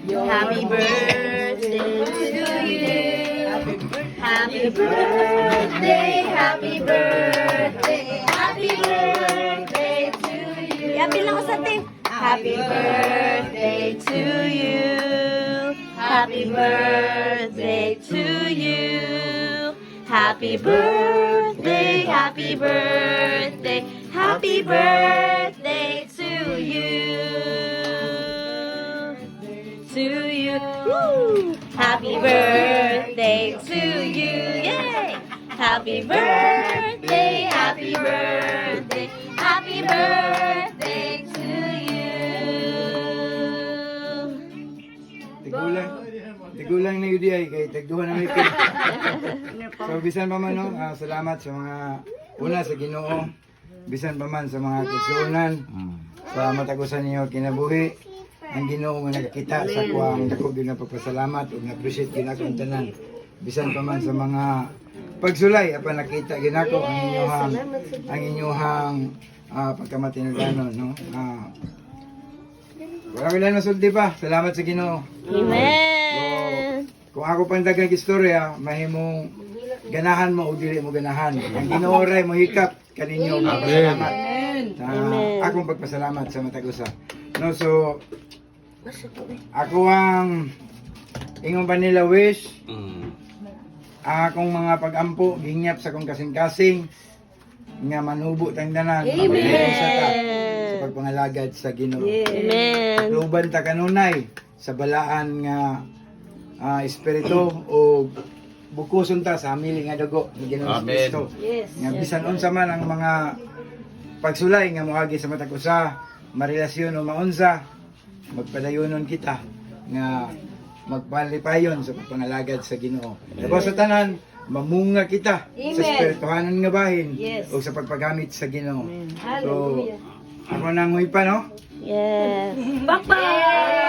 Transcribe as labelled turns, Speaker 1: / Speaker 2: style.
Speaker 1: Happy birthday to you. Happy birthday, happy birthday, happy birthday to you. Happy lang ko sa atin. Happy birthday to you. Happy birthday to you. Happy birthday, happy birthday, happy birthday to you. To you. Woo! Happy birthday to you. Yay! Happy birthday, happy birthday, happy birthday to you.
Speaker 2: Tigulang na yun ay kay tagduhan na may pin. So bisan pa man no, salamat sa mga una sa Ginoo. Bisan pa man sa mga kisunan. Sa matagusan niyo kinabuhi. Ang Ginoo nga nakakita sa kuwang dako gyud nga pagpasalamat ug na-appreciate gyud ako ang tanan. Bisan pa man sa mga pagsulay apan nakita gyud ako ang inyong pagkamatinadanon no. Wala ko lang nasulti pa. Salamat sa Ginoo.
Speaker 1: Amen.
Speaker 2: Kung ako pang dagang istorya, mahimong ganahan mo o dili mo ganahan. Ang Ginoo ray mo hikap kaninyo pagpasalamat. Akong pagpasalamat sa matagusa. No, so ako ang ingon pa nila wish. Akong mga pag-ampo ginyap sa kong kasing-kasing nga manubo tang tanan. Amen. Sa pagpangalagad sa Ginoo.
Speaker 1: Amen.
Speaker 2: Luban ta kanunay sa balaan nga espiritu o bukuson ta sa hamili nga dugo ni Ginoong Kristo. Nga bisan unsa man ang mga pagsulay nga moagi sa matag usa, marelasyon o maunsa, magpadayonon kita nga magpalipayon sa pagpangalagad sa Ginoo. Diba sa tanan, mamunga kita sa espirituhanan nga bahin o sa pagpagamit sa Ginoo. So, ako nang huy pa, no?
Speaker 1: Yes. Bye-bye!